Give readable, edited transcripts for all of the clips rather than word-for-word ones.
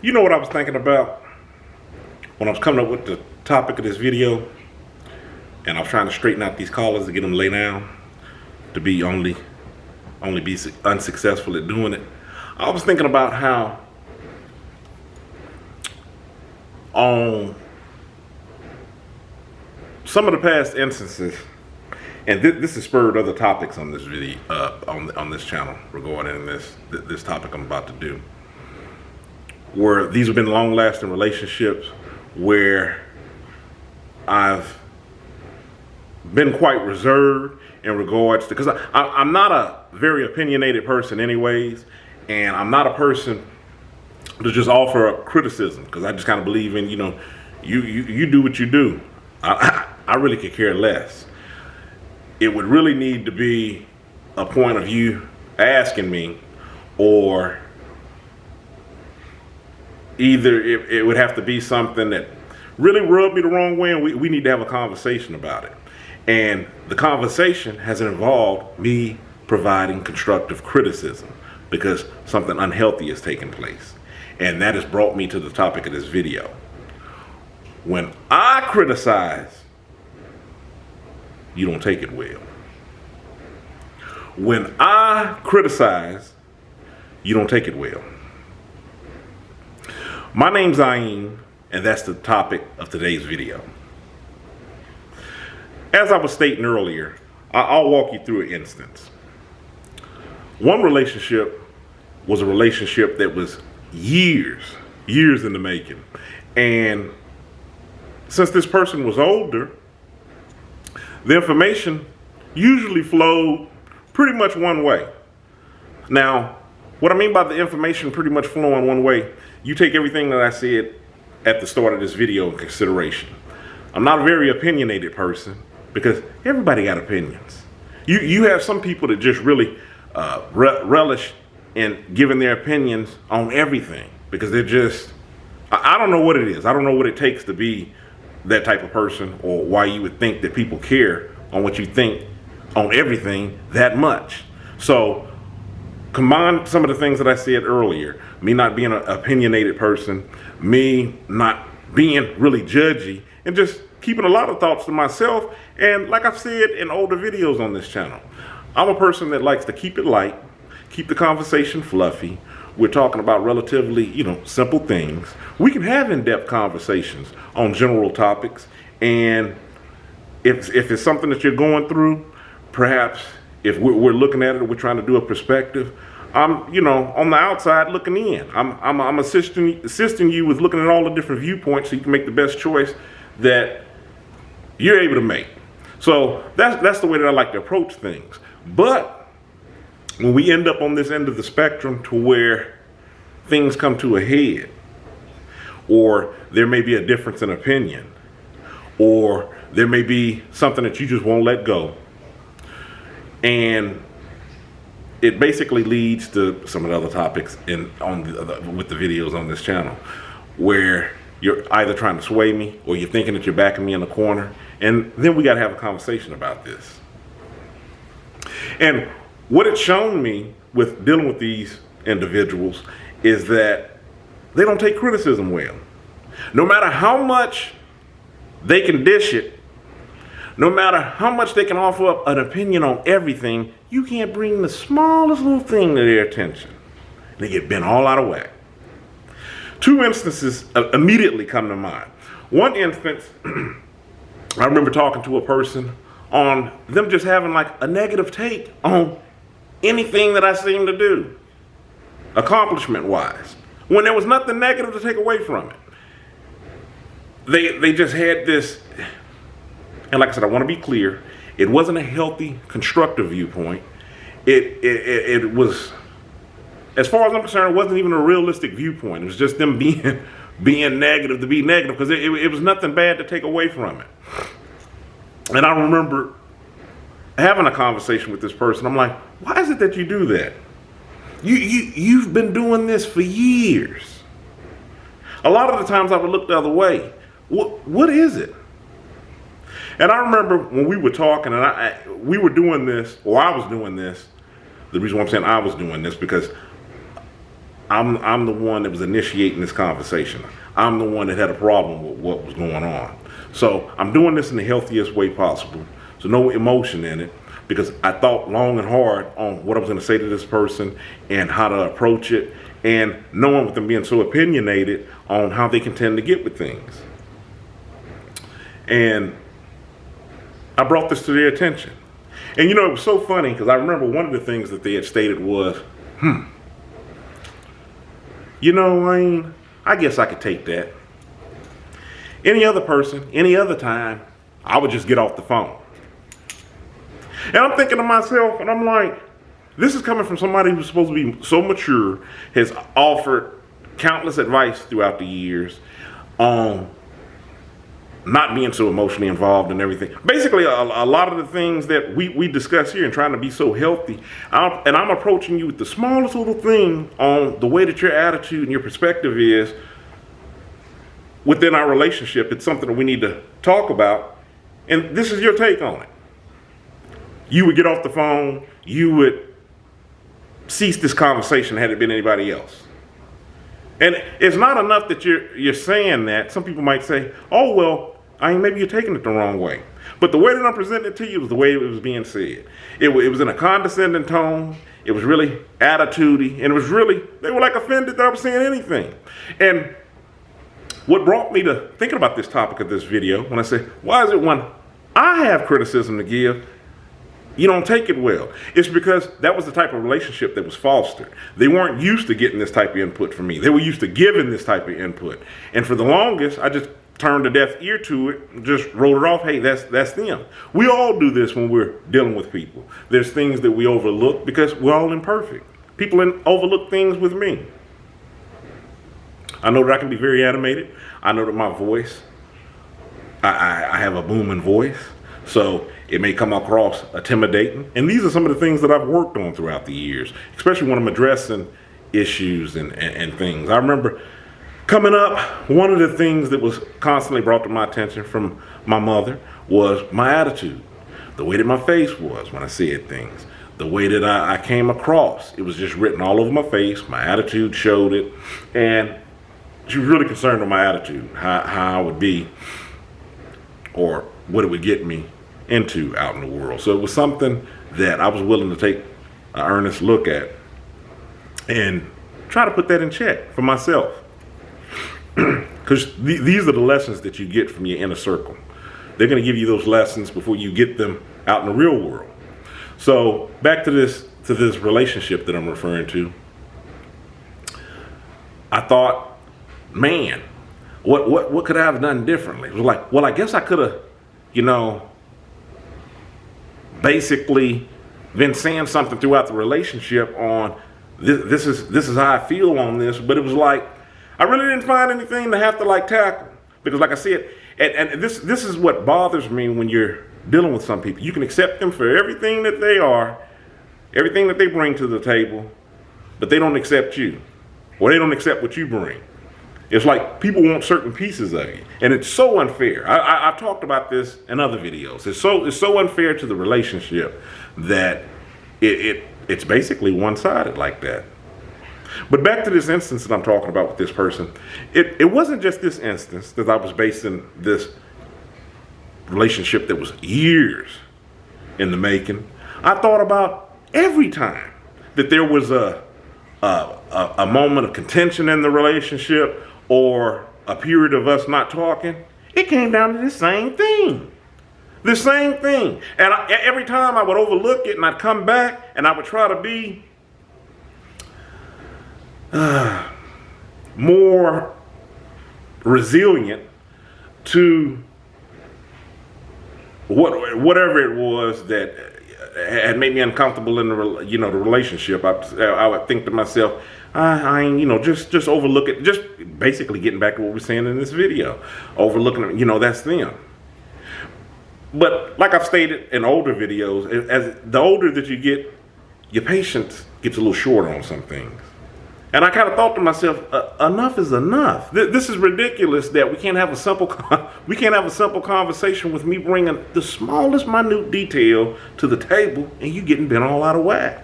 You know what I was thinking about when I was coming up with the topic of this video, and I was trying to straighten out these callers to get them lay down to be only be unsuccessful at doing it. I was thinking about how on some of the past instances, and this has spurred other topics on this video, on this channel regarding this topic I'm about to do, where these have been long-lasting relationships where I've been quite reserved in regards to, because I'm not a very opinionated person anyways, and I'm not a person to just offer up criticism, because I just kind of believe in, you do what you do. I really could care less. It would really need to be a point of you asking me, or either it would have to be something that really rubbed me the wrong way, and we need to have a conversation about it. And the conversation has involved me providing constructive criticism because something unhealthy has taken place. And that has brought me to the topic of this video. When I criticize, you don't take it well. When I criticize, you don't take it well. My name's Ayin, and that's the topic of today's video. As I was stating earlier, I'll walk you through an instance. One relationship was a relationship that was years in the making. And since this person was older, the information usually flowed pretty much one way. Now, what I mean by the information pretty much flowing one way, you take everything that I said at the start of this video in consideration. I'm not a very opinionated person because everybody got opinions. You have some people that just really relish in giving their opinions on everything because they're just, I don't know what it is. I don't know what it takes to be that type of person, or why you would think that people care on what you think on everything that much. So combine some of the things that I said earlier, me not being an opinionated person, me not being really judgy, and just keeping a lot of thoughts to myself. And like I've said in older videos on this channel, I'm a person that likes to keep it light, keep the conversation fluffy. We're talking about relatively, simple things. We can have in-depth conversations on general topics. And if it's something that you're going through, perhaps if we're looking at it, or we're trying to do a perspective, I'm, on the outside looking in. I'm assisting you with looking at all the different viewpoints so you can make the best choice that you're able to make. So that's the way that I like to approach things. But when we end up on this end of the spectrum to where things come to a head, or there may be a difference in opinion, or there may be something that you just won't let go, and it basically leads to some of the other topics with the videos on this channel, where you're either trying to sway me or you're thinking that you're backing me in the corner, and then we got to have a conversation about this. And what it's shown me with dealing with these individuals is that they don't take criticism well. No matter how much they can dish it, no matter how much they can offer up an opinion on everything, you can't bring the smallest little thing to their attention. They get bent all out of whack. Two instances immediately come to mind. One instance, I remember talking to a person on them just having like a negative take on anything that I seem to do, accomplishment-wise, when there was nothing negative to take away from it. They just had this, and like I said, I want to be clear, it wasn't a healthy, constructive viewpoint. It was, as far as I'm concerned, it wasn't even a realistic viewpoint. It was just them being negative to be negative, because it was nothing bad to take away from it. And I remember having a conversation with this person. I'm like, why is it that you do that? You've been doing this for years. A lot of the times I would look the other way. What is it? And I remember when we were talking, and we were doing this, or I was doing this. The reason why I'm saying I was doing this, because I'm the one that was initiating this conversation. I'm the one that had a problem with what was going on. So I'm doing this in the healthiest way possible. So no emotion in it, because I thought long and hard on what I was going to say to this person and how to approach it, and knowing with them being so opinionated on how they can tend to get with things. And I brought this to their attention. And it was so funny because I remember one of the things that they had stated was, Wayne, I guess I could take that. Any other person, any other time, I would just get off the phone. And I'm thinking to myself, and I'm like, this is coming from somebody who's supposed to be so mature, has offered countless advice throughout the years on not being so emotionally involved in everything. Basically, a lot of the things that we discuss here and trying to be so healthy, and I'm approaching you with the smallest little thing on the way that your attitude and your perspective is within our relationship. It's something that we need to talk about, and this is your take on it. You would get off the phone, you would cease this conversation had it been anybody else. And it's not enough that you're saying that. Some people might say, oh, well, maybe you're taking it the wrong way. But the way that I'm presenting it to you was the way it was being said. It was in a condescending tone. It was really attitudey. And it was really, they were like offended that I was saying anything. And what brought me to thinking about this topic of this video, when I say, why is it when I have criticism to give, you don't take it well? It's because that was the type of relationship that was fostered. They weren't used to getting this type of input from me. They were used to giving this type of input. And for the longest, I just turned a deaf ear to it and just wrote it off. Hey, that's them. We all do this when we're dealing with people. There's things that we overlook because we're all imperfect. People overlook things with me. I know that I can be very animated. I know that my voice, I have a booming voice. So it may come across intimidating. And these are some of the things that I've worked on throughout the years, especially when I'm addressing issues and things. I remember coming up, one of the things that was constantly brought to my attention from my mother was my attitude, the way that my face was when I said things, the way that I came across. It was just written all over my face. My attitude showed it. And she was really concerned with my attitude, how I would be or what it would get me into out in the world. So it was something that I was willing to take an earnest look at and try to put that in check for myself. Because these are the lessons that you get from your inner circle. They're going to give you those lessons before you get them out in the real world. So back to this relationship that I'm referring to. I thought, man, what could I have done differently? It was like, well, I guess I could have, basically been saying something throughout the relationship on this is how I feel on this. But it was like, I really didn't find anything to have to tackle, because like I said, and this is what bothers me when you're dealing with some people. You can accept them for everything that they are, everything that they bring to the table, but they don't accept you, or they don't accept what you bring. It's like people want certain pieces of you, and it's so unfair. I've talked about this in other videos. It's so unfair to the relationship that it's basically one-sided like that. But back to this instance that I'm talking about with this person, it wasn't just this instance that I was basing this relationship that was years in the making. I thought about every time that there was a moment of contention in the relationship or a period of us not talking, it came down to the same thing. The same thing. And every time I would overlook it and I'd come back and I would try to be more resilient to whatever it was that had made me uncomfortable in the relationship. I would think to myself, I ain't, just overlook it. Just basically getting back to what we're saying in this video, overlooking, that's them. But like I've stated in older videos, as the older that you get, your patience gets a little shorter on some things. And I kind of thought to myself, enough is enough. This is ridiculous that we can't have a simple conversation with me bringing the smallest minute detail to the table and you getting bent all out of whack.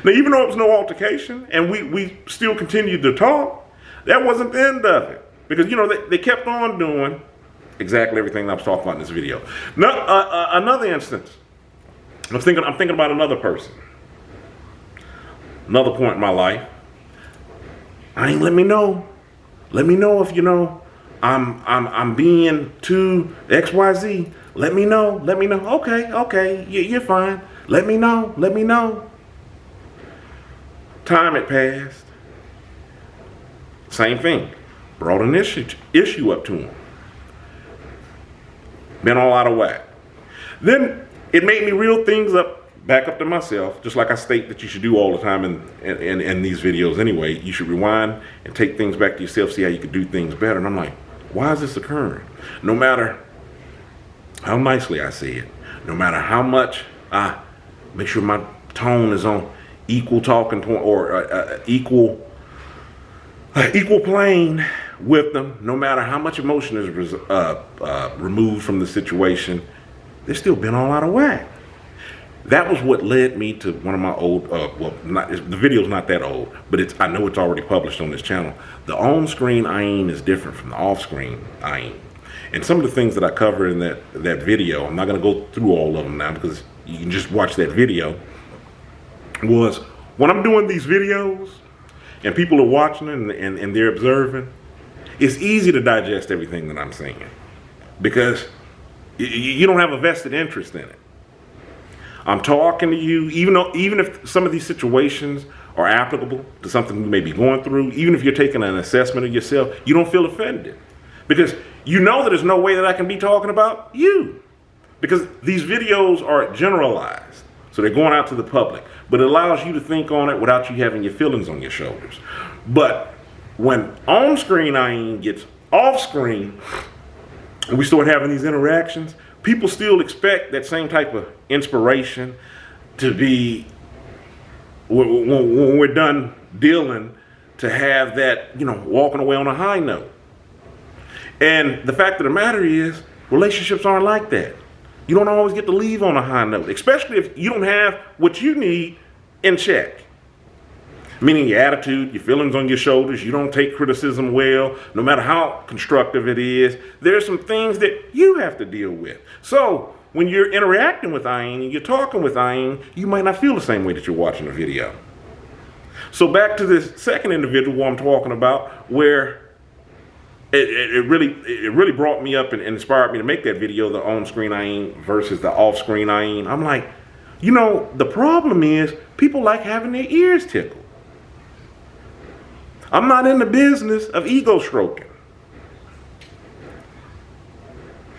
Now, even though it was no altercation and we still continued to talk, that wasn't the end of it. Because, you know, they kept on doing exactly everything I was talking about in this video. Now, another instance, I'm thinking about another person. Another point in my life. I ain't let me know. Let me know if you know I'm being too XYZ. Let me know. Let me know. Okay. You're fine. Let me know. Let me know. Time had passed. Same thing. Brought an issue up to him. Been all out of whack. Then it made me reel things back up to myself, just like I state that you should do all the time in these videos anyway. You should rewind and take things back to yourself, see how you could do things better. And I'm like, why is this occurring? No matter how nicely I say it, no matter how much I make sure my tone is on equal talking to, or equal plane with them, no matter how much emotion is removed from the situation, they're still been all out of whack. That was what led me to one of my old, the video's not that old, but I know it's already published on this channel. The on-screen Ayin is different from the off-screen Ayin. And some of the things that I cover in that video, I'm not going to go through all of them now because you can just watch that video, was when I'm doing these videos and people are watching and they're observing, it's easy to digest everything that I'm saying because you don't have a vested interest in it. I'm talking to you, even if some of these situations are applicable to something you may be going through, even if you're taking an assessment of yourself, you don't feel offended. Because you know that there's no way that I can be talking about you. Because these videos are generalized. So they're going out to the public. But it allows you to think on it without you having your feelings on your shoulders. But when on-screen Ayin gets off-screen, and we start having these interactions, people still expect that same type of inspiration to be, when we're done dealing, to have that, you know, walking away on a high note. And the fact of the matter is, relationships aren't like that. You don't always get to leave on a high note, especially if you don't have what you need in check. Meaning your attitude, your feelings on your shoulders, you don't take criticism well, no matter how constructive it is. There's some things that you have to deal with. So when you're interacting with Ayin and you're talking with Ayin, you might not feel the same way that you're watching the video. So back to this second individual who I'm talking about, where it really brought me up and inspired me to make that video, the on-screen Ayin versus the off-screen Ayin. I'm like, you know, the problem is people like having their ears tickled. I'm not in the business of ego stroking.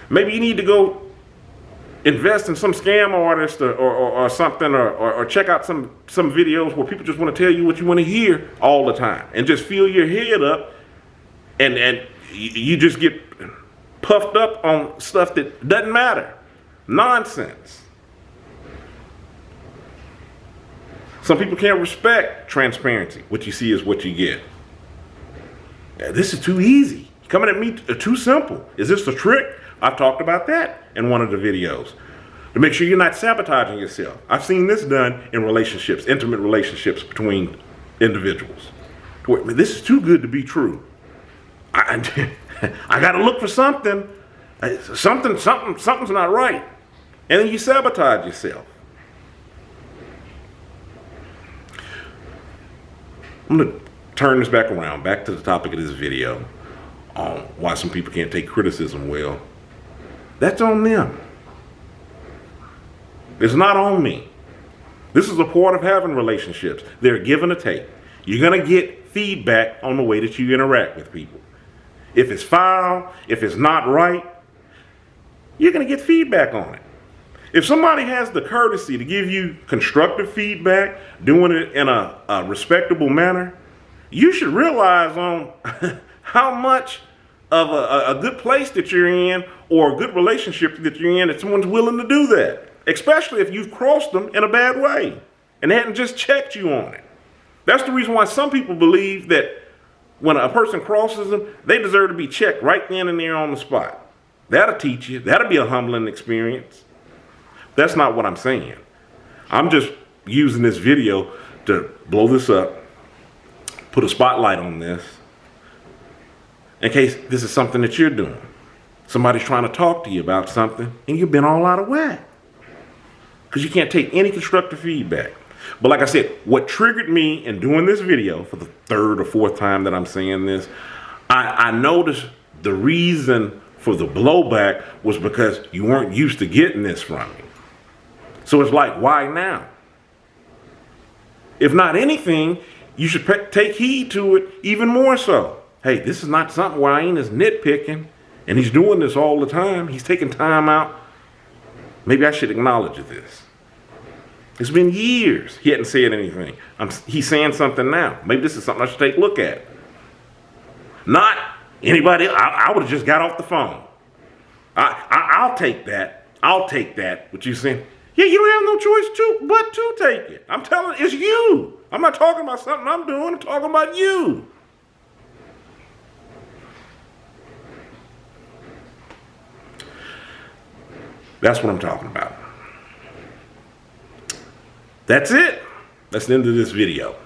Maybe you need to go invest in some scam artist or something, or check out some videos where people just want to tell you what you want to hear all the time and just fill your head up and you just get puffed up on stuff that doesn't matter. Nonsense. Some people can't respect transparency. What you see is what you get. This is too easy. Coming at me too simple. Is this the trick? I've talked about that in one of the videos. To make sure you're not sabotaging yourself. I've seen this done in relationships, intimate relationships between individuals. This is too good to be true. I got to look for something. Something's not right. And then you sabotage yourself. I'm going to turn this back around, back to the topic of this video, on why some people can't take criticism well. That's on them. It's not on me. This is a part of having relationships. They're give and a take. You're going to get feedback on the way that you interact with people. If it's foul, if it's not right, you're going to get feedback on it. If somebody has the courtesy to give you constructive feedback, doing it in a respectable manner, you should realize on how much of a good place that you're in, or a good relationship that you're in, that someone's willing to do that. Especially if you've crossed them in a bad way and they hadn't just checked you on it. That's the reason why some people believe that when a person crosses them, they deserve to be checked right then and there on the spot. That'll teach you. That'll be a humbling experience. That's not what I'm saying. I'm just using this video to blow this up, put a spotlight on this, in case this is something that you're doing. Somebody's trying to talk to you about something and you've been all out of whack because you can't take any constructive feedback. But like I said, what triggered me in doing this video for the third or fourth time that I'm saying this, I noticed the reason for the blowback was because you weren't used to getting this from me. So it's like, why now? If not anything, you should take heed to it even more so. Hey, this is not something where Ain is nitpicking and he's doing this all the time. He's taking time out. Maybe I should acknowledge this. It's been years. He hadn't said anything. He's saying something now. Maybe this is something I should take a look at. Not anybody. I would have just got off the phone. I'll take that. I'll take that. What you saying? Yeah, you don't have no choice but to take it. I'm telling you, it's you. I'm not talking about something I'm doing. I'm talking about you. That's what I'm talking about. That's it. That's the end of this video.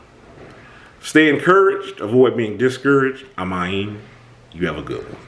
Stay encouraged. Avoid being discouraged. I'm Ain. You have a good one.